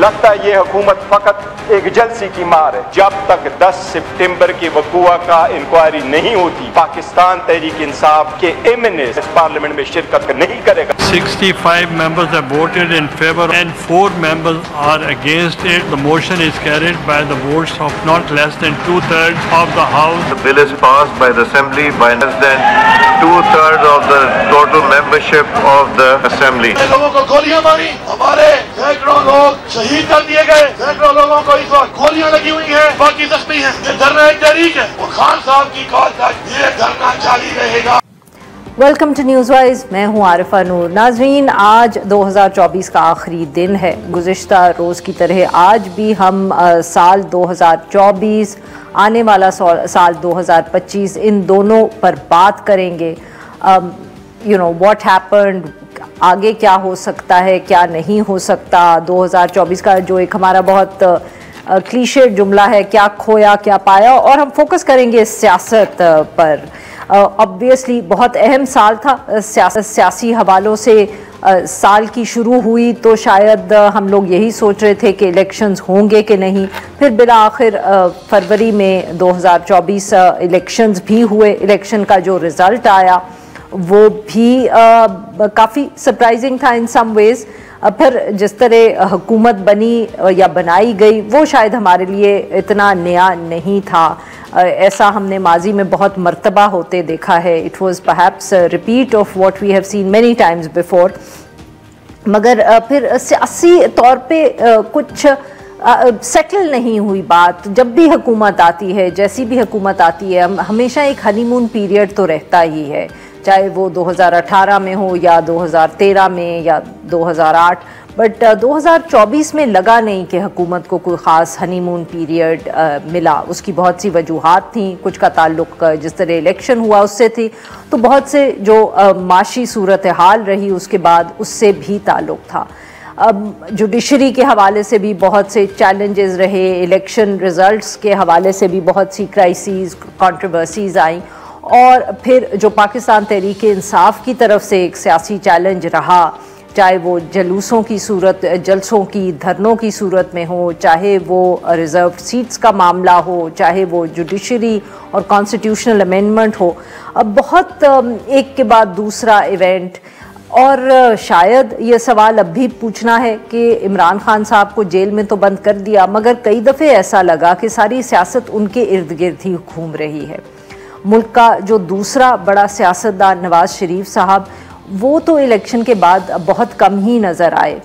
लगता है ये हुकूमत फकत एक जलसी की मार है। जब तक 10 सितंबर की वकूआ का इंक्वायरी नहीं होती, पाकिस्तान तहरीक इंसाफ के एमएनए इस पार्लियामेंट में शिरकत नहीं करेगा। 65 members have voted in favor and 4 members are against it. The motion is carried by the votes of not less than 2/3 of the House. The bill is passed by the Assembly by less than 2/3 of the total membership of the Assembly. लोगों को गोलियां मारी, हमारे सैकड़ों लोग शहीद कर दिए गए, सैकड़ों लोगों को इस वक्त गोलियां लगी हुई हैं, बाकी जख्मी हैं। ये धरना एक तहरीक है, वो खान साहब की कॉल तक ये धरना जारी रहेगा। वेलकम टू न्यूज़ वाइज, मैं हूं आरिफा नूर। नाजरीन, आज 2024 का आखिरी दिन है। गुज़िश्ता रोज़ की तरह आज भी हम साल 2024, आने वाला साल 2025, इन दोनों पर बात करेंगे। व्हाट हैपेंड, आगे क्या हो सकता है, क्या नहीं हो सकता। 2024 का जो एक हमारा बहुत क्लीशे जुमला है, क्या खोया क्या पाया, और हम फोकस करेंगे सियासत पर। ऑब्वियसली बहुत अहम साल था सियासी हवालों से। साल की शुरू हुई तो शायद हम लोग यही सोच रहे थे कि इलेक्शंस होंगे कि नहीं, फिर बिला आखिर फरवरी में 2024 इलेक्शंस भी हुए। इलेक्शन का जो रिज़ल्ट आया वो भी काफ़ी सरप्राइजिंग था इन सम वेज़। फिर जिस तरह हुकूमत बनी या बनाई गई वो शायद हमारे लिए इतना नया नहीं था। ऐसा हमने माजी में बहुत मर्तबा होते देखा है। It was perhaps repeat of what we have seen many times before. मगर फिर सियासी तौर पे कुछ सेटल नहीं हुई बात। जब भी हुकूमत आती है, जैसी भी हुकूमत आती है, हमेशा एक हनीमून पीरियड तो रहता ही है, चाहे वो 2018 में हो या 2013 में या 2008। बट 2024 में लगा नहीं कि हुकूमत को कोई ख़ास हनीमून पीरियड मिला। उसकी बहुत सी वजूहात थी। कुछ का ताल्लुक जिस तरह इलेक्शन हुआ उससे थी, तो बहुत से जो माशी सूरत हाल रही उसके बाद उससे भी ताल्लुक था। जुडिशरी के हवाले से भी बहुत से चैलेंजेस रहे, इलेक्शन रिज़ल्ट्स के हवाले से भी बहुत सी क्राइसिस, कंट्रोवर्सीज़ आई, और फिर जो पाकिस्तान तहरीक इंसाफ की तरफ से एक सियासी चैलेंज रहा, चाहे वो जलूसों की सूरत, जलसों की, धरनों की सूरत में हो, चाहे वो रिज़र्व सीट्स का मामला हो, चाहे वो जुडिशरी और कॉन्स्टिट्यूशनल अमेंडमेंट हो, अब बहुत एक के बाद दूसरा इवेंट। और शायद ये सवाल अब भी पूछना है कि इमरान खान साहब को जेल में तो बंद कर दिया, मगर कई दफ़े ऐसा लगा कि सारी सियासत उनके इर्द गिर्द ही घूम रही है। मुल्क का जो दूसरा बड़ा सियासतदान नवाज़ शरीफ साहब, वो तो इलेक्शन के बाद बहुत कम ही नज़र आए।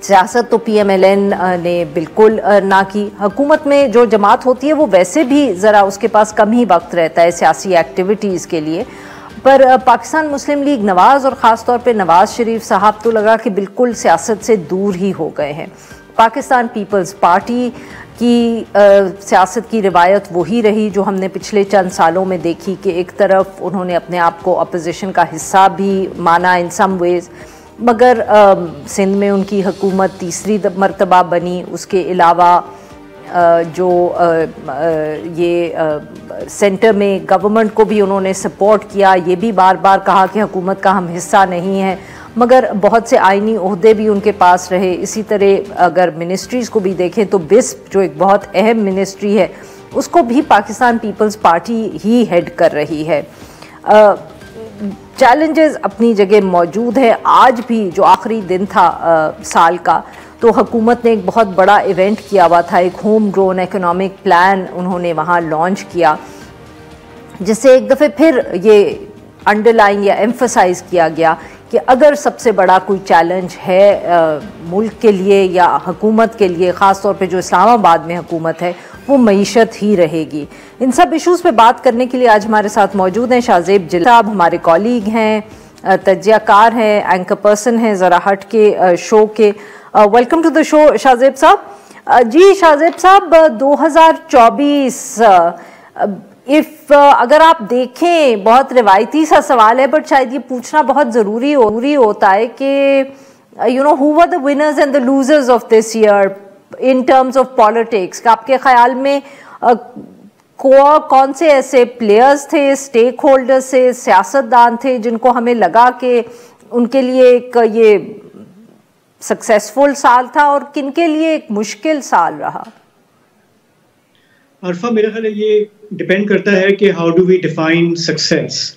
सियासत तो PMLN ने बिल्कुल ना की। हुकूमत में जो जमात होती है वो वैसे भी ज़रा उसके पास कम ही वक्त रहता है सियासी एक्टिविटीज़ के लिए। पर पाकिस्तान मुस्लिम लीग नवाज़ और ख़ास तौर पे नवाज़ शरीफ साहब तो लगा कि बिल्कुल सियासत से दूर ही हो गए हैं। पाकिस्तान पीपल्स पार्टी की सियासत की रिवायत वही रही जो हमने पिछले चंद सालों में देखी कि एक तरफ उन्होंने अपने आप को अपोजिशन का हिस्सा भी माना इन सम वेज़, मगर सिंध में उनकी हुकूमत तीसरी मरतबा बनी। उसके अलावा जो ये सेंटर में गवर्नमेंट को भी उन्होंने सपोर्ट किया, ये भी बार बार कहा कि हुकूमत का हम हिस्सा नहीं हैं, मगर बहुत से आइनी ओहदे भी उनके पास रहे। इसी तरह अगर मिनिस्ट्रीज़ को भी देखें तो बिस्प जो एक बहुत अहम मिनिस्ट्री है उसको भी पाकिस्तान पीपल्स पार्टी ही हेड कर रही है। चैलेंजेस अपनी जगह मौजूद है। आज भी जो आखिरी दिन था साल का, तो हुकूमत ने एक बहुत बड़ा इवेंट किया हुआ था, एक होम ग्रोन इकोनॉमिक प्लान उन्होंने वहाँ लॉन्च किया, जिससे एक दफ़े फिर ये अंडरलाइन या एम्फसाइज़ किया गया कि अगर सबसे बड़ा कोई चैलेंज है मुल्क के लिए या हुकूमत के लिए, ख़ास तौर पे जो इस्लामाबाद में हुकूमत है, वो मईशत ही रहेगी। इन सब इश्यूज़ पे बात करने के लिए आज हमारे साथ मौजूद हैं शाहजेब जिला साहब, हमारे कॉलीग हैं, तज्जियाकार हैं, एंकर पर्सन हैं ज़रा हट के शो के। Welcome to the show Shahzeb साहब। जी शाहजेब साहब, 2024 अगर आप देखें, बहुत रिवायती सा सवाल है बट शायद ये पूछना बहुत ज़रूरी होता है कि who were the winners and the losers of this year in terms of politics. आपके ख्याल में कौन से ऐसे प्लेयर्स थे, स्टेक होल्डर्स थे, सियासतदान थे जिनको हमें लगा कि उनके लिए एक ये सक्सेसफुल साल था और किन के लिए एक मुश्किल साल रहा? अरफा, मेरा ख्याल है ये डिपेंड करता है कि how do we define success.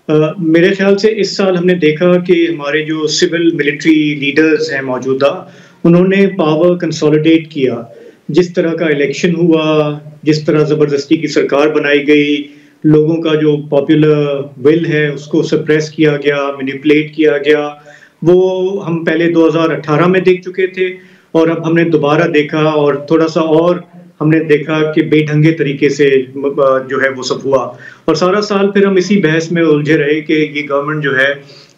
मेरे ख्याल से इस साल हमने देखा कि हमारे जो सिविल मिलिट्री लीडर्स हैं मौजूदा, उन्होंने पावर कंसोलिडेट किया। जिस तरह का इलेक्शन हुआ, जिस तरह ज़बरदस्ती की सरकार बनाई गई, लोगों का जो पॉपुलर विल है उसको सप्रेस किया गया, मैनिपुलेट किया गया, वो हम पहले 2018 में देख चुके थे और अब हमने दोबारा देखा और थोड़ा सा और हमने देखा कि बेढंगे तरीके से जो है वो सब हुआ। और सारा साल फिर हम इसी बहस में उलझे रहे कि ये गवर्नमेंट जो है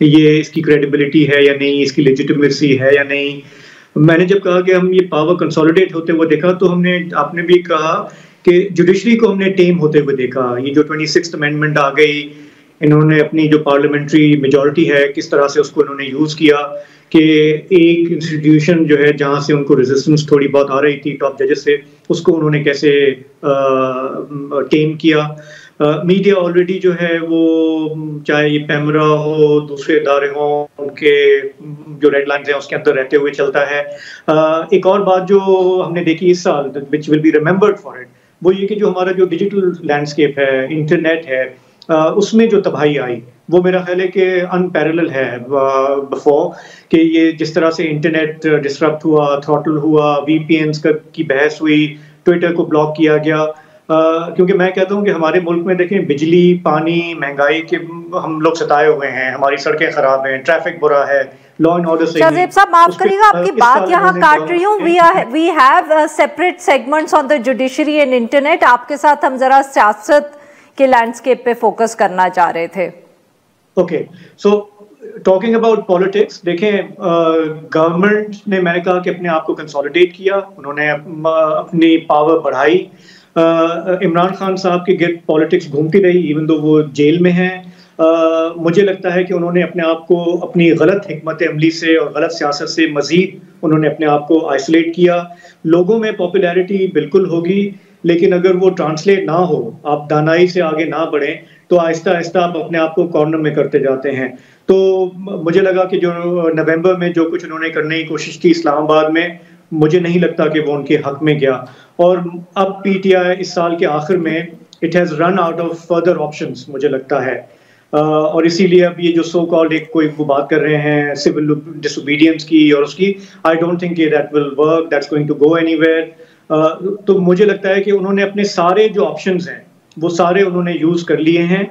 ये इसकी क्रेडिबिलिटी है या नहीं, इसकी लेजिटिमेसी है या नहीं। मैंने जब कहा कि हम ये पावर कंसोलिडेट होते हुए देखा तो आपने भी कहा कि जुडिशरी को हमने टेम होते हुए देखा। ये जो 26th अमेंडमेंट आ गई, इन्होंने अपनी जो पार्लियामेंट्री मेजॉरिटी है किस तरह से उसको इन्होंने यूज़ किया कि एक इंस्टीट्यूशन जो है जहाँ से उनको रेजिस्टेंस थोड़ी बहुत आ रही थी टॉप जजेस से, उसको उन्होंने कैसे टेम किया। मीडिया ऑलरेडी जो है वो चाहे ये पैमरा हो, दूसरे इदारे हों, उनके जो रेड लाइन्स हैं उसके अंदर रहते हुए चलता है। एक और बात जो हमने देखी इस साल, which will be remembered for it, वो ये कि जो हमारा जो डिजिटल लैंडस्केप है, इंटरनेट है, उसमें जो तबाही आई वो मेरा ख्याल है कि अनपैरेलल है बिफोर। कि ये जिस तरह से इंटरनेट डिसरप्ट हुआ, थ्रॉटल हुआ, वीपीएन्स की बहस हुई, ट्विटर को ब्लॉक किया गया। क्योंकि मैं कहता हूँ कि हमारे मुल्क में देखें बिजली, पानी, महंगाई के हम लोग सताए हुए हैं, हमारी सड़कें खराब हैं, ट्रैफिक बुरा है, लॉ एंड ऑर्डर सही नहीं। शाहजेब साहब माफ करिएगा, आपकी बात यहाँ काट रही हूँ। We have separate segments on the judiciary and internet. आपके साथ हम जरा सियासत के लैंडस्केप पे फोकस करना चाह रहे थे। Okay, so talking about politics, देखें गवर्नमेंट ने, मैंने कहा कि अपने आप को कंसोलिडेट किया, उन्होंने अपनी पावर बढ़ाई। इमरान खान साहब की गिर्द पॉलिटिक्स घूमती रही इवन दो वो जेल में हैं। मुझे लगता है कि उन्होंने अपने आप को अपनी गलत हिकमत अमली से और गलत सियासत से मजीद उन्होंने अपने आप को आइसोलेट किया। लोगों में पॉपुलैरिटी बिल्कुल होगी, लेकिन अगर वो ट्रांसलेट ना हो, आप दानाई से आगे ना बढ़ें, तो आहिस्ता आहिस्ता आप अपने आप को कॉर्नर में करते जाते हैं। तो मुझे लगा कि जो नवंबर में जो कुछ उन्होंने करने की कोशिश की इस्लामाबाद में, मुझे नहीं लगता कि वो उनके हक में गया। और अब पीटीआई इस साल के आखिर में it has run out of further options, मुझे लगता है। और इसीलिए अब ये जो सो कॉल्ड एक कोई वो बात कर रहे हैं सिविल डिसोबीडियंस की और उसकी, I don't think that will work, that's going to go anywhere. तो मुझे लगता है कि उन्होंने अपने सारे जो ऑप्शंस हैं वो सारे उन्होंने यूज़ कर लिए हैं।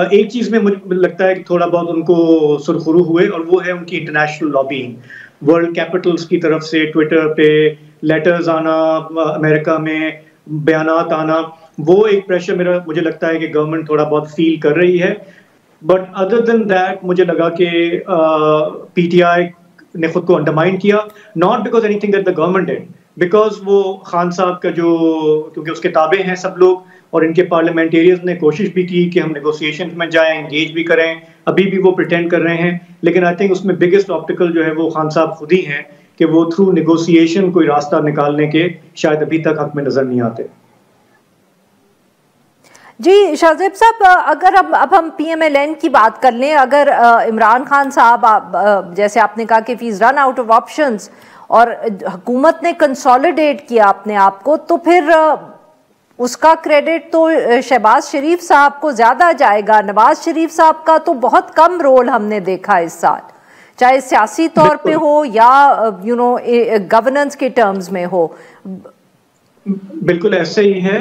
एक चीज़ में मुझे लगता है कि थोड़ा बहुत उनको सुरखुरू हुए, और वो है उनकी इंटरनेशनल लॉबिंग। वर्ल्ड कैपिटल्स की तरफ से ट्विटर पे लेटर्स आना, अमेरिका में बयानात आना, वो एक प्रेशर मुझे लगता है कि गवर्नमेंट थोड़ा बहुत फील कर रही है। बट अदर देन दैट मुझे लगा कि पीटीआई ने खुद को अंडरमाइन किया, not because anything that the government did, because वो खान साहब का जो, क्योंकि उसके ताबे हैं सब लोग, और इनके पार्लियामेंटेरियंस ने कोशिश भी की कि हम नेगोशिएशन में जाएं, एंगेज भी करें, अभी भी वो प्रिटेंड कर रहे हैं। लेकिन आई थिंक उसमें बिगेस्ट ऑब्स्टिकल जो है वो खान साहब खुद ही हैं कि वो थ्रू नेगोशिएशन कोई रास्ता निकालने के शायद अभी तक हक में नजर नहीं आते। जी शाहजेब साहब, अगर अब हम पीएमएलएन की बात कर लें, अगर इमरान खान साहब, जैसे आपने कहा कि fees run out of options और हुकूमत ने कंसोलिडेट किया अपने आप को, तो फिर उसका क्रेडिट तो शहबाज शरीफ साहब को ज्यादा जाएगा। नवाज शरीफ साहब का तो बहुत कम रोल हमने देखा इस साल, चाहे सियासी तौर पे हो या गवर्नेंस के टर्म्स में हो। बिल्कुल ऐसे ही है।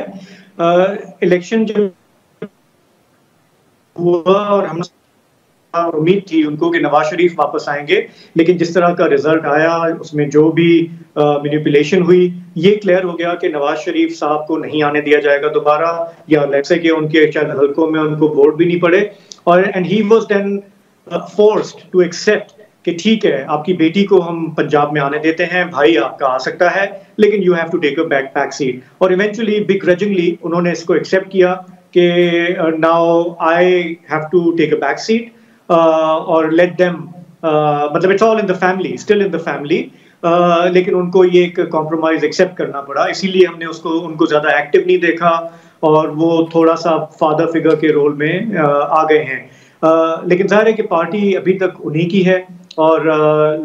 इलेक्शन जब हुआ और हम उम्मीद थी उनको कि नवाज शरीफ वापस आएंगे, लेकिन जिस तरह का रिजल्ट आया उसमें जो भी मैनिपुलेशन हुई, ये क्लियर हो गया कि नवाज शरीफ साहब को नहीं आने दिया जाएगा दोबारा, या लेट्स से कि उनके शायद हलकों में उनको वोट भी नहीं पड़े। और and he was then forced to accept कि ठीक है, आपकी बेटी को हम पंजाब में आने देते हैं, भाई आपका आ सकता है, लेकिन you have to take a back seat. और इवेंचुअली बिग्रजिंगली उन्होंने इसको एक्सेप्ट किया कि now I have to take a back seat और लेट देम, मतलब it's all in the family, still in the family. लेकिन उनको ये एक कॉम्प्रोमाइज एक्सेप्ट करना पड़ा, इसीलिए हमने उनको ज्यादा एक्टिव नहीं देखा और वो थोड़ा सा फादर फिगर के रोल में आ गए हैं। लेकिन जाहिर है कि पार्टी अभी तक उन्हीं की है और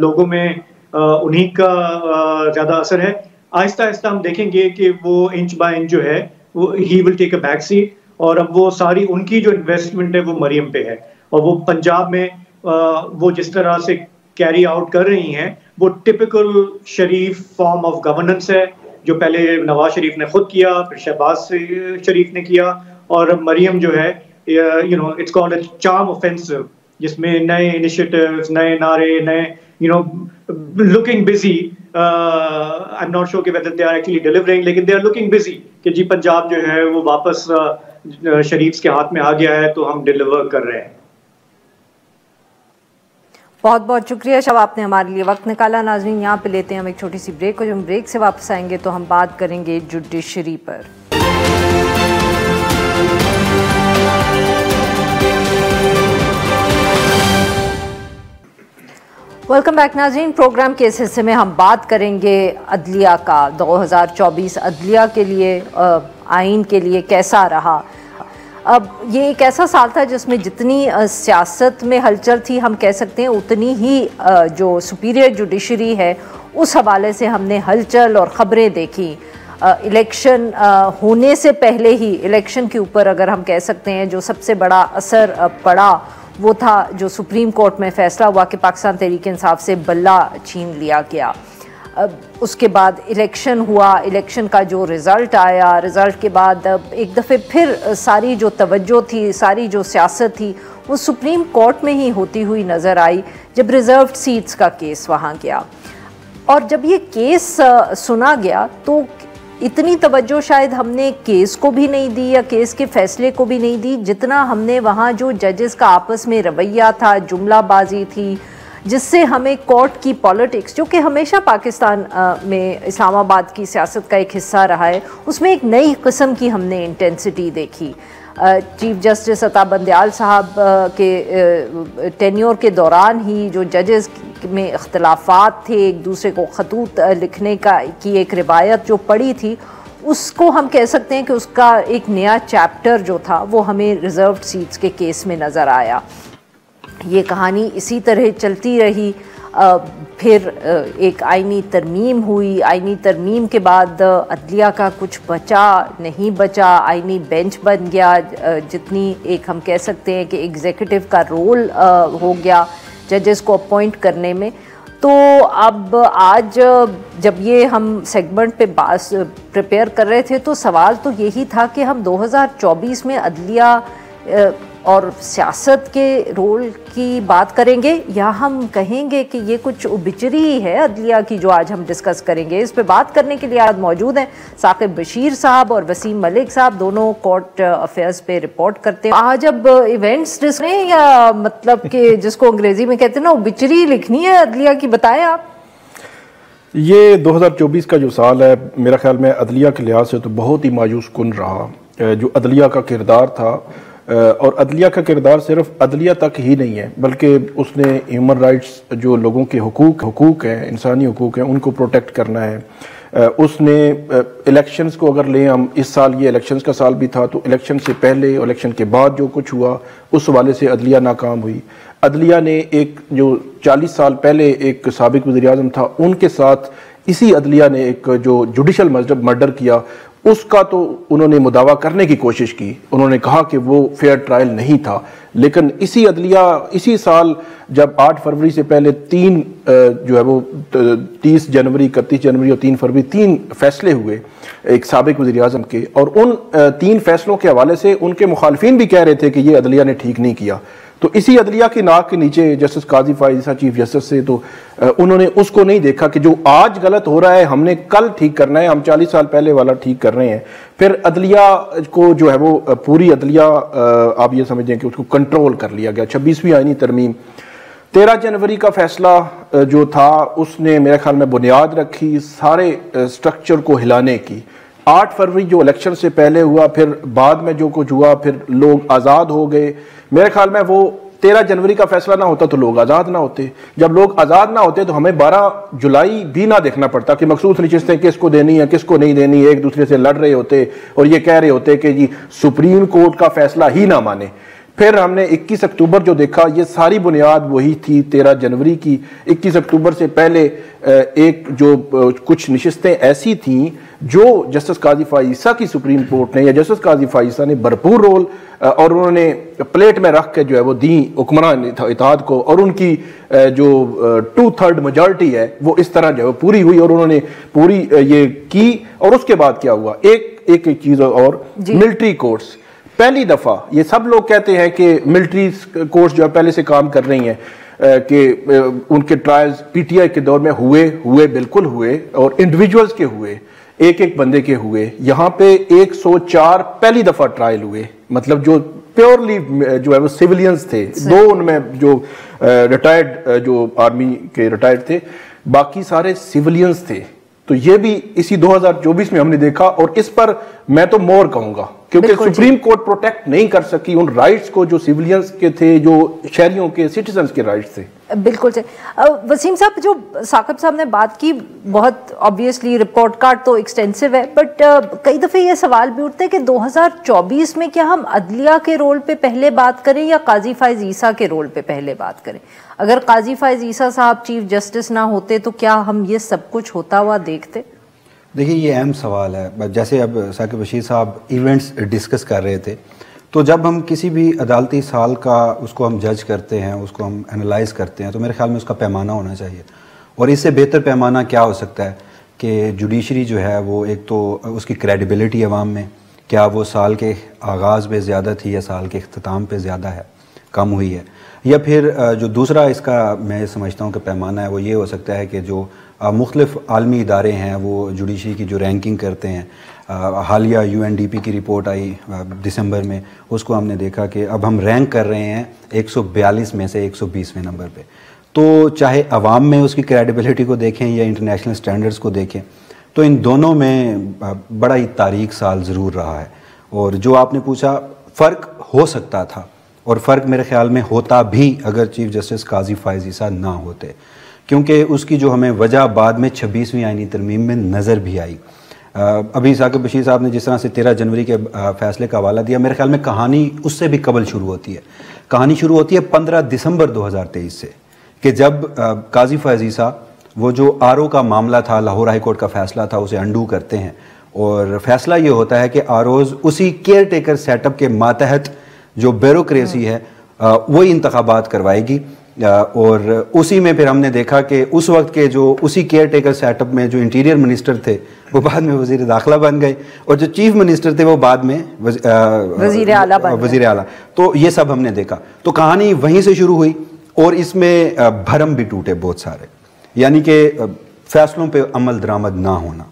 लोगों में उन्हीं का ज़्यादा असर है। आहिस्ता आहिस्ता हम देखेंगे कि वो इंच बाय इंच जो है वो ही will take a back seat, और अब वो सारी उनकी जो इन्वेस्टमेंट है वो मरियम पे है, और वो पंजाब में वो जिस तरह से कैरी आउट कर रही हैं वो typical Sharif form of governance है, जो पहले नवाज शरीफ ने खुद किया, फिर शहबाज शरीफ ने किया, और मरियम जो है it's called a charm offensive, जिसमें नए इनिशिएटिव्स, नए नारे, नए looking busy, I am not sure कि whether they are actually delivering, लेकिन दे आर लुकिंग बिजी कि जी पंजाब जो है वो वापस शरीफ के हाथ में आ गया है, तो हम डिलीवर कर रहे हैं। बहुत बहुत शुक्रिया शब, आपने हमारे लिए वक्त निकाला। नाज़रीन, यहाँ पे लेते हैं हम एक छोटी सी ब्रेक, और जब हम ब्रेक से वापस आएंगे तो हम बात करेंगे जुडिशरी पर। वेलकम बैक नाज़रीन। प्रोग्राम के इस हिस्से में हम बात करेंगे अदलिया का। 2024 अदलिया के लिए, आइन के लिए कैसा रहा। अब ये एक ऐसा साल था जिसमें जितनी सियासत में हलचल थी, हम कह सकते हैं उतनी ही जो सुपीरियर जुडिशरी है उस हवाले से हमने हलचल और ख़बरें देखी। इलेक्शन होने से पहले ही इलेक्शन के ऊपर अगर हम कह सकते हैं जो सबसे बड़ा असर पड़ा वो था जो सुप्रीम कोर्ट में फ़ैसला हुआ कि पाकिस्तान तहरीक इंसाफ से बल्ला छीन लिया गया। उसके बाद इलेक्शन हुआ, इलेक्शन का जो रिज़ल्ट आया, रिज़ल्ट के बाद एक दफ़े फिर सारी जो तवज्जो थी, सारी जो सियासत थी वो सुप्रीम कोर्ट में ही होती हुई नज़र आई जब रिज़र्व्ड सीट्स का केस वहाँ गया। और जब ये केस सुना गया तो इतनी तवज्जो शायद हमने केस को भी नहीं दी या केस के फ़ैसले को भी नहीं दी, जितना हमने वहाँ जो जजेस का आपस में रवैया था, जुमलाबाजी थी, जिससे हमें कोर्ट की पॉलिटिक्स, जो कि हमेशा पाकिस्तान में इस्लामाबाद की सियासत का एक हिस्सा रहा है, उसमें एक नई किस्म की हमने इंटेंसिटी देखी। चीफ जस्टिस अता बंदयाल साहब के टेन्योर के दौरान ही जो जजेस में इख्तलाफात थे, एक दूसरे को खतूत लिखने की एक रिवायत जो पड़ी थी, उसको हम कह सकते हैं कि उसका एक नया चैप्टर जो था वो हमें रिज़र्व्ड सीट्स के केस में नज़र आया। ये कहानी इसी तरह चलती रही। फिर एक आइनी तरमीम हुई, आइनी तरमीम के बाद अदलिया का कुछ बचा नहीं बचा, आइनी बेंच बन गया, जितनी एक हम कह सकते हैं कि एग्जीक्यूटिव का रोल हो गया जजेस को अपॉइंट करने में। तो अब आज जब ये हम सेगमेंट पे प्रिपेयर कर रहे थे तो सवाल तो यही था कि हम 2024 में अदलिया और सियासत के रोल की बात करेंगे या हम कहेंगे कि ये कुछ उबिचरी है अदलिया की जो आज हम डिस्कस करेंगे। इस पे बात करने के लिए आज मौजूद हैं साकिब बशीर साहब और वसीम मलिक साहब, दोनों कोर्ट अफेयर्स पे रिपोर्ट करते हैं। आज अब इवेंट्स डिस्कस करें या मतलब कि जिसको अंग्रेजी में कहते हैं ना उबिचरी लिखनी है अदलिया की, बताएं आप। ये 2024 का जो साल है मेरा ख्याल में अदलिया के लिहाज से तो बहुत ही मायूस कुन रहा। जो अदलिया का किरदार था, और अदलिया का किरदार सिर्फ अदलिया तक ही नहीं है बल्कि उसने ह्यूमन राइट्स, जो लोगों के हुकूक हैं, इंसानी हुकूक हैं, उनको प्रोटेक्ट करना है। उसने इलेक्शंस को अगर लें हम, इस साल ये इलेक्शंस का साल भी था, तो इलेक्शन से पहले, इलेक्शन के बाद जो कुछ हुआ उस हवाले से अदलिया नाकाम हुई। अदलिया ने एक जो 40 साल पहले एक साबिक वज़ीर-ए-आज़म था उनके साथ इसी अदलिया ने एक जो जुडिशल मर्डर किया उसका तो उन्होंने मुदावा करने की कोशिश की। उन्होंने कहा कि वो फेयर ट्रायल नहीं था, लेकिन इसी अदलिया इसी साल जब 8 फरवरी से पहले 3 जो है वो 30 जनवरी, 31 जनवरी और 3 फरवरी 3 फैसले हुए एक साबिक वज़ीर-ए-आज़म के, और उन 3 फैसलों के हवाले से उनके मुखालिफिन भी कह रहे थे कि ये अदलिया ने ठीक नहीं किया। तो इसी अदलिया की नाक के नीचे जस्टिस काजी फाइज़ चीफ जस्टिस से, तो उन्होंने उसको नहीं देखा कि जो आज गलत हो रहा है हमने कल ठीक करना है, हम 40 साल पहले वाला ठीक कर रहे हैं। फिर अदलिया को जो है वो पूरी अदलिया आप ये समझें कि उसको कंट्रोल कर लिया गया। 26वीं आईनी तरमीम 13 जनवरी का फैसला जो था उसने मेरे ख्याल में बुनियाद रखी सारे स्ट्रक्चर को हिलाने की। 8 फरवरी जो इलेक्शन से पहले हुआ, फिर बाद में जो कुछ हुआ, फिर लोग आज़ाद हो गए। मेरे ख्याल में वो 13 जनवरी का फैसला ना होता तो लोग आज़ाद ना होते। जब लोग आज़ाद ना होते तो हमें 12 जुलाई भी ना देखना पड़ता कि मखसूस नशिस्तें किसको देनी है किसको नहीं देनी, एक दूसरे से लड़ रहे होते और ये कह रहे होते कि जी सुप्रीम कोर्ट का फैसला ही ना माने। फिर हमने 21 अक्टूबर जो देखा, ये सारी बुनियाद वही थी 13 जनवरी की। 21 अक्टूबर से पहले एक जो कुछ नशिस्तें ऐसी थीं जो जस्टिस काजी फाइसा की सुप्रीम कोर्ट ने या जस्टिस काजी फाइसा ने भरपूर रोल और उन्होंने प्लेट में रख के जो है वो दी हुक्मरान इत्तेहाद को, और उनकी जो 2/3 मेजॉरिटी है वो इस तरह जो है पूरी हुई और उन्होंने पूरी ये की। और उसके बाद क्या हुआ, एक चीज और, मिलिट्री कोर्ट्स पहली दफा, ये सब लोग कहते हैं कि मिलिट्री कोर्ट्स जो है पहले से काम कर रही हैं कि उनके ट्रायल्स पीटीआई के दौर में हुए बिल्कुल हुए और इंडिविजुअल्स के हुए, एक बंदे के हुए। यहाँ पे 104 पहली दफा ट्रायल हुए, मतलब जो प्योरली जो है वो सिविलियंस थे, 2 उनमें जो रिटायर्ड जो आर्मी के रिटायर्ड थे, बाकी सारे सिविलियंस थे। तो ये भी इसी 2024 में हमने देखा और इस पर मैं तो मोर कहूंगा क्योंकि सुप्रीम कोर्ट प्रोटेक्ट नहीं कर सकी उन राइट्स को जो सिविलियंस के थे, जो शहरियों के, सिटीजन्स के राइट्स थे। बिल्कुल से वसीम साहब, जो साकिब साहब ने बात की, बहुत ऑब्वियसली रिपोर्ट कार्ड तो एक्सटेंसिव है, बट कई दफ़े ये सवाल भी उठते हैं कि 2024 में क्या हम अदलिया के रोल पे पहले बात करें या काजी फैज़ ईसा के रोल पे पहले बात करें? अगर काजी फैज़ ईसा साहब चीफ जस्टिस ना होते तो क्या हम ये सब कुछ होता हुआ देखते? देखिए, ये अहम सवाल है। जैसे अब साकिब बशीर साहब इवेंट्स डिस्कस कर रहे थे, तो जब हम किसी भी अदालती साल का उसको हम जज करते हैं, उसको हम एनालाइज करते हैं, तो मेरे ख्याल में उसका पैमाना होना चाहिए। और इससे बेहतर पैमाना क्या हो सकता है कि जुडिशरी जो है वो एक तो उसकी क्रेडिबिलिटी अवाम में, क्या वो साल के आगाज़ पे ज़्यादा थी या साल के अख्ताम पे ज़्यादा है, कम हुई है, या फिर जो दूसरा इसका मैं समझता हूँ कि पैमाना है वो ये हो सकता है कि जो मुख्तलिफ आलमी इदारे हैं वो जुडिशरी की जो रैंकिंग करते हैं, हालिया UNDP की रिपोर्ट आई दिसंबर में, उसको हमने देखा कि अब हम रैंक कर रहे हैं 142 में से 120वें नंबर पे। तो चाहे अवाम में उसकी क्रेडिबिलिटी को देखें या इंटरनेशनल स्टैंडर्ड्स को देखें, तो इन दोनों में बड़ा ही तारीख साल ज़रूर रहा है। और जो आपने पूछा, फ़र्क हो सकता था, और फ़र्क मेरे ख्याल में होता भी अगर चीफ जस्टिस काजी फैज़ ईसा ना होते, क्योंकि उसकी जो हमें वजह बाद में 26वीं आईनी तरमीम में नज़र भी आई। अभी साकिब बशीर साहब ने जिस तरह से 13 जनवरी के फैसले का हवाला दिया, मेरे ख्याल में कहानी उससे भी कबल शुरू होती है। कहानी शुरू होती है 15 दिसंबर 2023 से, कि जब काजी फैज़ ईसा वो जो RO का मामला था, लाहौर हाई कोर्ट का फैसला था, उसे अंडू करते हैं और फैसला ये होता है कि ROs उसी केयर टेकर सेटअप के मातहत जो ब्यूरोक्रेसी है वही इंतखाबात करवाएगी। और उसी में फिर हमने देखा कि उस वक्त के जो उसी केयर टेकर सेटअप में जो इंटीरियर मिनिस्टर थे वो बाद में वजीर दाखिला बन गए, और जो चीफ मिनिस्टर थे वो बाद में वजीर आला। तो ये सब हमने देखा। तो कहानी वहीं से शुरू हुई और इसमें भरम भी टूटे बहुत सारे, यानी कि फैसलों पे अमल दरामद ना होना।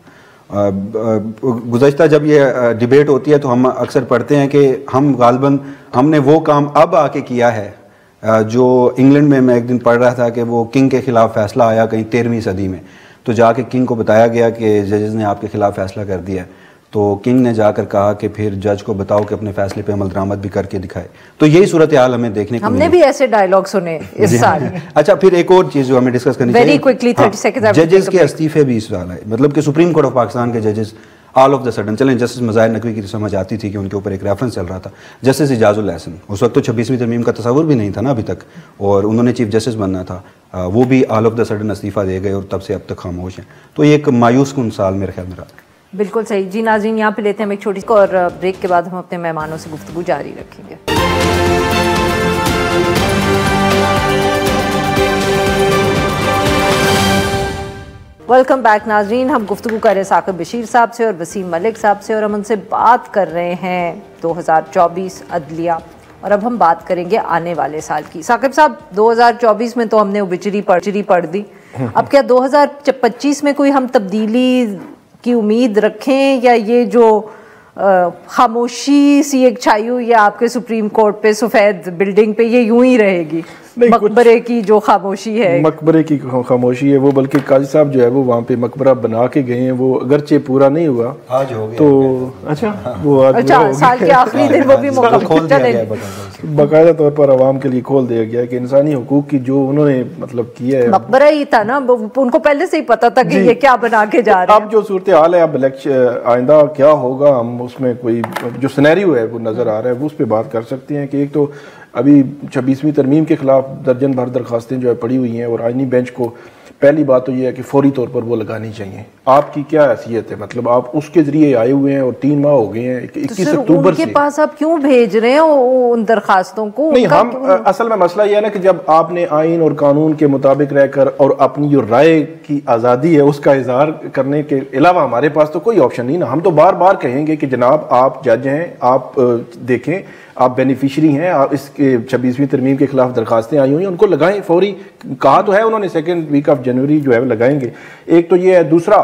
गुज़श्ता जब ये डिबेट होती है तो हम अक्सर पढ़ते हैं कि हम गालिबन हमने वो काम अब आके किया है जो इंग्लैंड में मैं एक दिन पढ़ रहा था कि वो किंग के ख़िलाफ़ फ़ैसला आया कहीं 13वीं सदी में, तो जाके किंग को बताया गया कि जजेस ने आपके ख़िलाफ़ फ़ैसला कर दिया, तो किंग ने जाकर कहा कि फिर जज को बताओ कि अपने फैसले पे अमल दरामद भी करके दिखाए। तो यही सूरत हाल हमें देखने को हमने भी ऐसे डायलॉग सुने इस साल। अच्छा, फिर एक और चीज़ जो हमें डिस्कस करनी चाहिए, वेरी क्विकली 30 सेकंड्स, जजेस के इस्तीफे भी इस साल आए, मतलब कि सुप्रीम कोर्ट ऑफ पाकिस्तान के जजेस ऑल ऑफ द सडन, चलें जस्टिस मज़ाहिर नकवी की समझ आती थी कि उनके ऊपर एक रेफरेंस चल रहा था, जस्टिस इजाजुल एहसन, उस वक्त तो 26वीं तरमीम का तस्वुर भी नहीं था ना अभी तक, और उन्होंने चीफ जस्टिस बनना था, वो भी ऑल ऑफ द सडन इस्तीफ़ा दे गए और तब से अब तक खामोश हैं। तो ये एक मायूस कुन साल मेरे ख्याल में रहा। बिल्कुल सही जी। नाज़रीन, यहाँ पे लेते हैं हम एक छोटी सी और ब्रेक के बाद हम अपने मेहमानों से गुफ्तगू जारी रखेंगे। वेलकम बैक नाजरीन, हम गुफ्तगू कर रहे हैं साकिब बशीर साहब से और वसीम मलिक साहब से, और हम उनसे बात कर रहे हैं 2024 अदलिया, और अब हम बात करेंगे आने वाले साल की। साकिब साहब, 2024 में तो हमने ओबिचरी पढ़ दी, अब क्या 2025 में कोई हम तब्दीली की उम्मीद रखें, या ये जो खामोशी सी एक छाई हुई है आपके सुप्रीम कोर्ट पे, सफ़ेद बिल्डिंग पे, ये यूं ही रहेगी? मकबरे की जो खामोशी है, मकबरे की खामोशी है वो, बल्कि काजी साहब जो है वो वहाँ पे मकबरा बना के गए हैं, वो अगरचे पूरा नहीं हुआ आज हो गया तो अच्छा वो आज साल के आखिरी दिन वो भी मुकम्मल चलेगा, बाकायदा तौर पर आवाम के लिए खोल दिया गया कि इंसानी हुकूक की जो उन्होंने मतलब किया है, मकबरा ही था ना, उनको पहले से ही पता था कि ये क्या बना के जा रहे हैं। अब जो सूरत हाल है, अब आइंदा क्या होगा, हम उसमें कोई जो सिनेरियो है वो नजर आ रहा है, वो उस पर बात कर सकते हैं कि एक तो अभी 26वीं तरमीम के खिलाफ दर्जन भर दरखास्तें जो है पड़ी हुई हैं और आईनी बेंच को पहली बात तो ये है कि फौरी तौर पर वो लगानी चाहिए। आपकी क्या हैसियत है, मतलब आप उसके जरिए आए हुए हैं और 3 माह हो गए हैं 21 अक्टूबर से, उनके पास आप क्यों भेज रहे हैं उन दरखास्तों को? नहीं, हम असल में मसला ये है ना कि जब आपने आइन और कानून के मुताबिक रहकर और अपनी जो राय की आज़ादी है उसका इजहार करने के अलावा हमारे पास तो कोई ऑप्शन नहीं ना। हम तो बार बार कहेंगे कि जनाब आप जज हैं, आप देखें, आप बेनिफिशरी हैं, आप इसके 26वीं तरमीम के खिलाफ दरखास्तें आई हुई हैं, उनको लगाएं फौरी। कहा तो है उन्होंने 2nd वीक ऑफ जनवरी जो है वो लगाएंगे। एक तो ये है। दूसरा,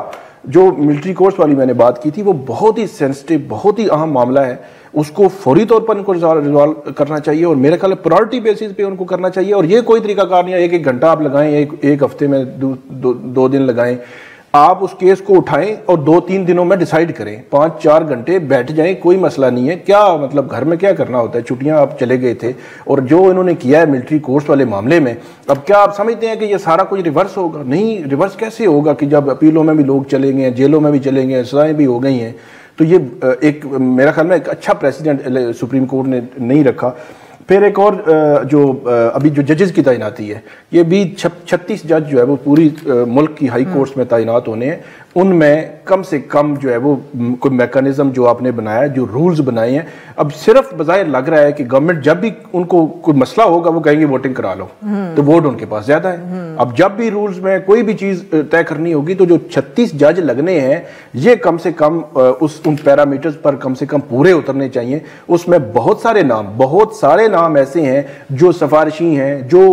जो मिलिट्री कोर्स वाली मैंने बात की थी वो बहुत ही सेंसिटिव, बहुत ही अहम मामला है, उसको फौरी तौर पर उनको रिजॉल्व करना चाहिए और मेरे ख्याल प्रायोरिटी बेसिस पे उनको करना चाहिए। और ये कोई तरीकाकार नहीं है 1 घंटा आप लगाएं, एक हफ्ते में 2 दिन लगाएं। आप उस केस को उठाएं और 2-3 दिनों में डिसाइड करें, 5-4 घंटे बैठ जाएं, कोई मसला नहीं है। क्या मतलब घर में क्या करना होता है, छुट्टियां आप चले गए थे, और जो इन्होंने किया है मिलिट्री कोर्स वाले मामले में, अब क्या आप समझते हैं कि ये सारा कुछ रिवर्स होगा? नहीं, रिवर्स कैसे होगा कि जब अपीलों में भी लोग चले गए हैं, जेलों में भी चले गए हैं, सजाएं भी हो गई हैं। तो ये एक मेरा ख्याल में एक अच्छा प्रेसिडेंट सुप्रीम कोर्ट ने नहीं रखा। फिर एक और जो अभी जो जजेस की तैनाती है, ये भी 36 जज जो है वो पूरी मुल्क की हाई कोर्ट्स में तैनात होने हैं। उनमें कम से कम जो है वो कोई मैकेनिज्म जो आपने बनाया है, जो रूल्स बनाए हैं, अब सिर्फ बजाय लग रहा है कि गवर्नमेंट जब भी उनको कोई मसला होगा वो कहेंगे वोटिंग करा लो, तो वोट उनके पास ज्यादा है। अब जब भी रूल्स में कोई भी चीज तय करनी होगी तो जो 36 जज लगने हैं ये कम से कम उन पैरामीटर्स पर कम से कम पूरे उतरने चाहिए। उसमें बहुत सारे नाम ऐसे हैं जो सिफारिशी हैं, जो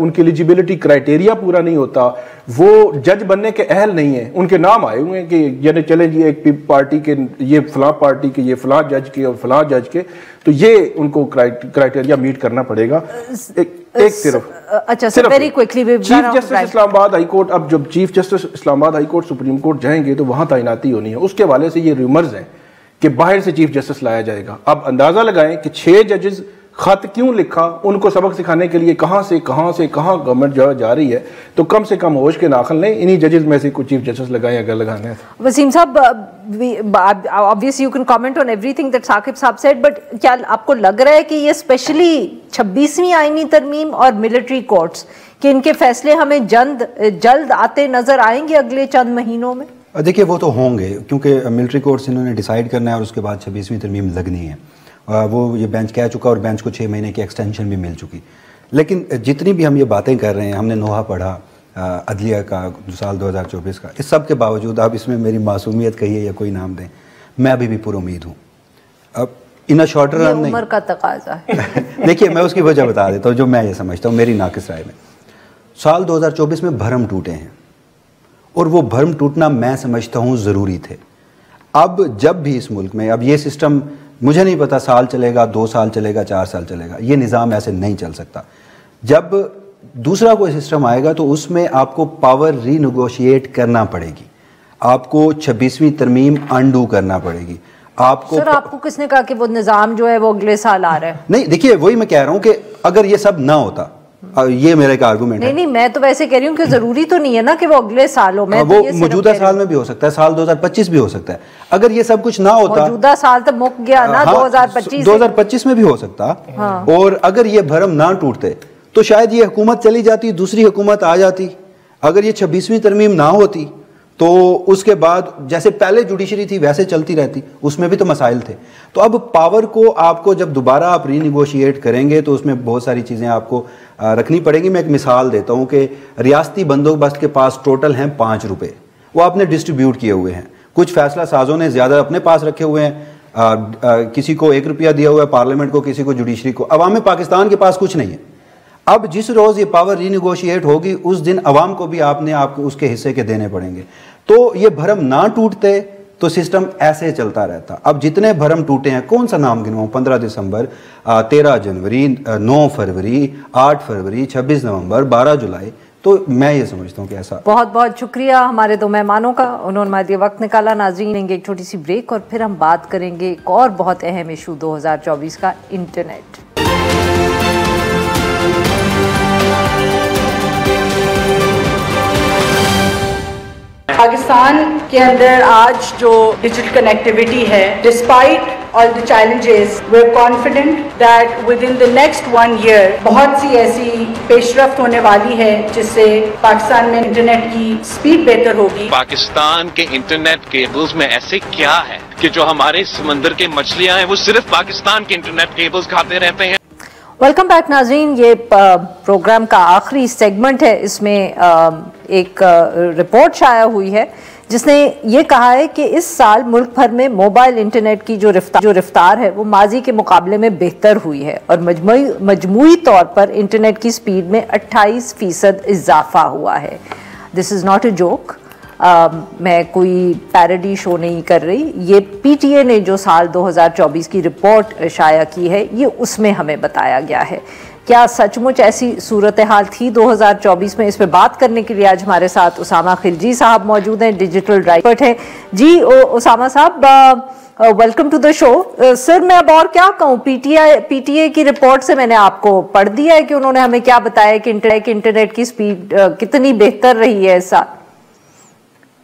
उनकी एलिजिबिलिटी क्राइटेरिया पूरा नहीं होता, वो जज बनने के अहल नहीं है, उनके नाम आए हुए हैं कि यानी चले जी एक पार्टी के ये फलां पार्टी के, ये फलां जज के और फलां जज के, तो ये उनको क्राइटेरिया मीट करना पड़ेगा। एक सिर्फ अच्छा, very quickly, chief justice Islamabad high court, अब जब chief justice Islamabad high court supreme court जाएंगे तो वहां तैनाती होनी है। उसके हवाले से ये रूमर्स हैं कि बाहर से चीफ जस्टिस लाया जाएगा। अब अंदाजा लगाएं कि 6 जजेस खत क्यों लिखा, उनको सबक सिखाने के लिए कहां से कहां गवर्नमेंट जा रही है, तो कम से कम होश के नाखल लें, इन्हीं जजेस में से कुछ चीफ जस्टिस लगाएं अगर लगाने हैं। वसीम साहब, obviously you can comment on everything that Saqib साहब सेड, बट क्या आपको लग रहा है कि ये स्पेशली 26वीं आईनी तरमीम और मिलिट्री कोर्ट्स कि इनके फैसले हमें जल्द आते नजर आएंगे अगले चंद महीनों में? देखिए, वो तो होंगे क्योंकि मिलिट्री कोर्ट्स इन्होंने डिसाइड करना है और उसके बाद 26वीं तरमीम लगनी है। वो ये बेंच कह चुका और बेंच को 6 महीने की एक्सटेंशन भी मिल चुकी। लेकिन जितनी भी हम ये बातें कर रहे हैं, हमने नोहा पढ़ा अदलिया का साल 2024 का, इस सब के बावजूद आप इसमें मेरी मासूमियत कहिए या कोई नाम दें, मैं अभी भी पुरुमीद हूँ। अब इन अ शॉर्ट रन नहीं, उम्र का तकाजा है। देखिए, मैं उसकी वजह बता देता हूँ जो मैं ये समझता हूँ मेरी नाकिस राय में। साल 2024 में भरम टूटे हैं और वो भरम टूटना मैं समझता हूँ ज़रूरी थे। अब जब भी इस मुल्क में, अब ये सिस्टम मुझे नहीं पता साल चलेगा, 2 साल चलेगा, 4 साल चलेगा, ये निज़ाम ऐसे नहीं चल सकता। जब दूसरा कोई सिस्टम आएगा तो उसमें आपको पावर रीनेगोशिएट करना पड़ेगी, आपको 26वीं तरमीम अनडू करना पड़ेगी। आपको सर, आपको किसने कहा कि वो निज़ाम जो है वो अगले साल आ रहा है? नहीं, देखिए, वही मैं कह रहा हूँ कि अगर ये सब ना होता, ये मेरा एक आर्गुमेंट है। नहीं, मैं तो वैसे कह रही हूँ कि जरूरी तो नहीं है ना कि वो अगले सालों में, वो मौजूदा साल में भी हो सकता है, साल 2025 भी हो सकता है। अगर ये सब कुछ ना होता, मौजूदा साल तो मुक गया ना, 2025 में भी हो सकता। और अगर ये भरम ना टूटते तो शायद ये हुकूमत चली जाती, दूसरी हुकूमत आ जाती। अगर ये 26वीं तरमीम ना होती तो उसके बाद जैसे पहले जुडिशरी थी वैसे चलती रहती, उसमें भी तो मसाइल थे। तो अब पावर को आपको जब दोबारा आप रीनिगोशिएट करेंगे तो उसमें बहुत सारी चीज़ें आपको रखनी पड़ेंगी। मैं एक मिसाल देता हूँ कि रियासती बंदोबस्त के पास टोटल हैं 5 रुपये, वो आपने डिस्ट्रीब्यूट किए हुए हैं। कुछ फैसला साजों ने ज़्यादा अपने पास रखे हुए हैं, किसी को 1 रुपया दिया हुआ है पार्लियामेंट को, किसी को जुडिशरी को। अवाम पाकिस्तान के पास कुछ नहीं है। अब जिस रोज़ ये पावर रीनिगोशिएट होगी उस दिन अवाम को भी आपको उसके हिस्से के देने पड़ेंगे। तो ये भरम ना टूटते तो सिस्टम ऐसे चलता रहता। अब जितने भरम टूटे हैं, कौन सा नाम गिनवाऊं? 15 दिसंबर, 13 जनवरी, 9 फरवरी, 8 फरवरी, 26 नवंबर, 12 जुलाई। तो मैं ये समझता हूँ कि ऐसा। बहुत बहुत शुक्रिया हमारे दो मेहमानों का, उन्होंने हमारे लिए वक्त निकाला। नाज़रीन, लेंगे एक छोटी सी ब्रेक और फिर हम बात करेंगे एक और बहुत अहम इशू 2024 का, इंटरनेट। पाकिस्तान के अंदर आज जो डिजिटल कनेक्टिविटी है, despite all the challenges, we're confident that within the next 1 year बहुत सी ऐसी पेशरफ्त होने वाली है जिससे पाकिस्तान में इंटरनेट की स्पीड बेहतर होगी। पाकिस्तान के इंटरनेट केबल्स में ऐसे क्या है कि जो हमारे समंदर के मछलियां हैं वो सिर्फ पाकिस्तान के इंटरनेट केबल्स खाते रहते हैं। वेलकम बैक नाज़रीन, ये प्रोग्राम का आखिरी सेगमेंट है। इसमें एक रिपोर्ट शाया हुई है जिसने ये कहा है कि इस साल मुल्क भर में मोबाइल इंटरनेट की जो रफ्तार है वो माजी के मुकाबले में बेहतर हुई है और मजमूई तौर पर इंटरनेट की स्पीड में 28% इजाफा हुआ है। This is not a joke, मैं कोई पैरोडी शो नहीं कर रही। ये PTA ने जो साल 2024 की रिपोर्ट शाया की है, ये उसमें हमें बताया गया है। क्या सचमुच ऐसी सूरत हाल थी 2024 में? इस पे बात करने के लिए आज हमारे साथ उसामा खिलजी साहब मौजूद हैं, डिजिटल राइटर हैं। जी उसामा साहब, welcome to the show. Sir, मैं अब और क्या कहूँ, PTA की रिपोर्ट से मैंने आपको पढ़ दिया है कि उन्होंने हमें क्या बताया कि इंटरनेट की स्पीड कितनी बेहतर रही है इस साल।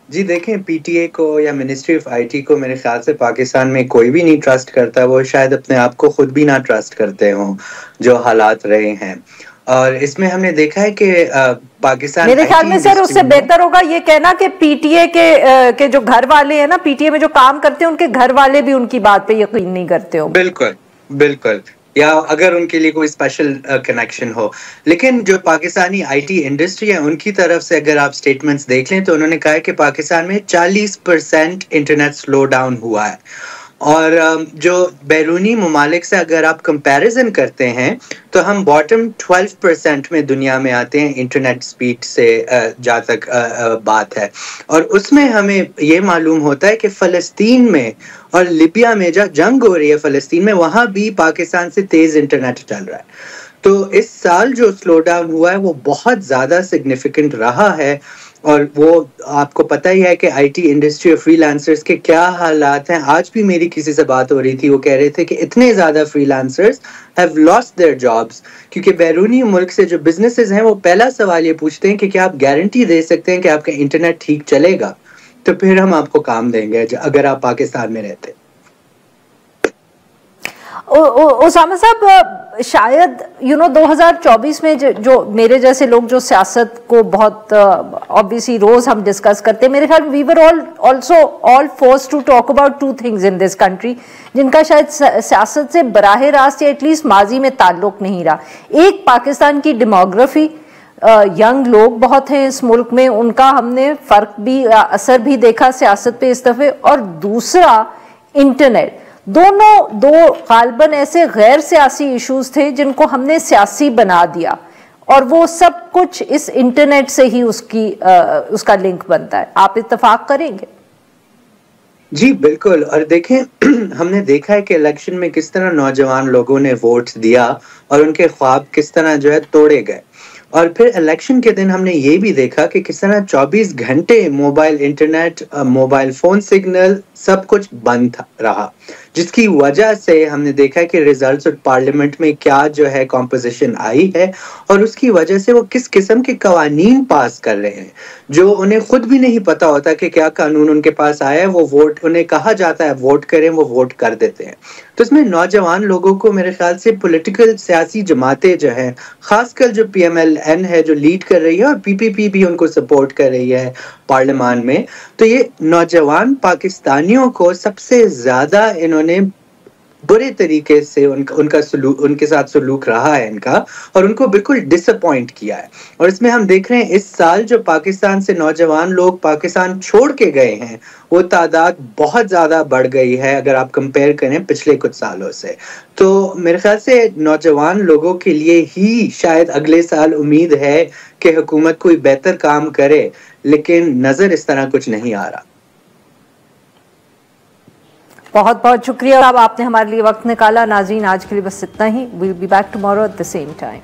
जी देखें, PTA को या मिनिस्ट्री ऑफ IT को मेरे ख्याल से पाकिस्तान में कोई भी नहीं ट्रस्ट करता। वो शायद अपने आप को खुद भी ना ट्रस्ट करते हों जो हालात रहे हैं। और इसमें हमने देखा है कि पाकिस्तान मेरे ख्याल में सर उससे बेहतर होगा ये कहना कि PTA के जो घर वाले हैं ना, PTA में जो काम करते हैं, उनके घर वाले भी उनकी बात पे यकीन नहीं करते हो। बिल्कुल बिल्कुल, या अगर उनके लिए कोई स्पेशल कनेक्शन हो। लेकिन जो पाकिस्तानी IT इंडस्ट्री है उनकी तरफ से अगर आप स्टेटमेंट्स देख लें तो उन्होंने कहा है कि पाकिस्तान में 40% इंटरनेट स्लो डाउन हुआ है। और जो बैरूनी ममालिक से अगर आप कंपैरिजन करते हैं तो हम बॉटम 12% में दुनिया में आते हैं इंटरनेट स्पीड से जहाँ तक बात है। और उसमें हमें ये मालूम होता है कि फ़लस्तीन में और लिबिया में जहाँ जंग हो रही है फ़लस्तीन में, वहाँ भी पाकिस्तान से तेज़ इंटरनेट चल रहा है। तो इस साल जो स्लो डाउन हुआ है वो बहुत ज़्यादा सिग्निफिकेंट रहा है। और वो आपको पता ही है कि IT इंडस्ट्री और फ्रीलांसर्स के क्या हालात हैं। आज भी मेरी किसी से बात हो रही थी, वो कह रहे थे कि इतने ज़्यादा freelancers have lost their jobs क्योंकि बैरूनी मुल्क से जो बिजनेसेस हैं वो पहला सवाल ये पूछते हैं कि क्या आप गारंटी दे सकते हैं कि आपका इंटरनेट ठीक चलेगा, तो फिर हम आपको काम देंगे अगर आप पाकिस्तान में रहते। उसामा साहब, शायद 2024 में जो मेरे जैसे लोग जो सियासत को बहुत ऑब्वियसली रोज हम डिस्कस करते हैं, मेरे ख्याल we were all forced to talk about two things in this country जिनका शायद सियासत से बराह रास्त या एटलीस्ट माजी में ताल्लुक नहीं रहा। एक, पाकिस्तान की डेमोग्राफी, यंग लोग बहुत हैं इस मुल्क में, उनका हमने फर्क भी असर भी देखा सियासत पे इस दफे, और दूसरा इंटरनेट। दो गालबन ऐसे गैर सियासी इश्यूज थे जिनको हमने सियासी बना दिया और वो सब कुछ इस इंटरनेट से ही उसका लिंक बनता है। आप इत्तेफाक करेंगे? जी बिल्कुल। और देखें, हमने देखा है कि इलेक्शन में किस तरह नौजवान लोगों ने वोट दिया और उनके ख्वाब किस तरह जो है तोड़े गए। और फिर इलेक्शन के दिन हमने ये भी देखा कि किस तरह 24 घंटे mobile internet, mobile phone signal सब कुछ बंद रहा, जिसकी वजह से हमने देखा कि रिजल्ट्स और पार्लियामेंट में क्या जो है कॉम्पोजिशन आई है और उसकी वजह से वो किस किस्म के कवानीन पास कर रहे हैं जो उन्हें खुद भी नहीं पता होता कि क्या कानून उनके पास आया है। वो वोट, उन्हें कहा जाता है वोट करें, वो वोट कर देते हैं। तो इसमें नौजवान लोगों को मेरे ख्याल से पॉलिटिकल सियासी जमातें जो हैं, खासकर जो PMLN है जो लीड कर रही है और PPP भी उनको सपोर्ट कर रही है पार्लियामान में, तो ये नौजवान पाकिस्तानियों को सबसे ज्यादा इन्होंने बुरे तरीके से उनके साथ सलूक रहा है इनका, और उनको बिल्कुल डिसअपॉइंट किया है। और इसमें हम देख रहे हैं इस साल जो पाकिस्तान से नौजवान लोग पाकिस्तान छोड़ के गए हैं वो तादाद बहुत ज़्यादा बढ़ गई है अगर आप कंपेयर करें पिछले कुछ सालों से। तो मेरे ख्याल से नौजवान लोगों के लिए ही शायद अगले साल उम्मीद है कि हुकूमत कोई बेहतर काम करे, लेकिन नज़र इस तरह कुछ नहीं आ रहा। बहुत बहुत शुक्रिया, अब आपने हमारे लिए वक्त निकाला। नाज़रीन, आज के लिए बस इतना ही। We'll be back tomorrow at the same time.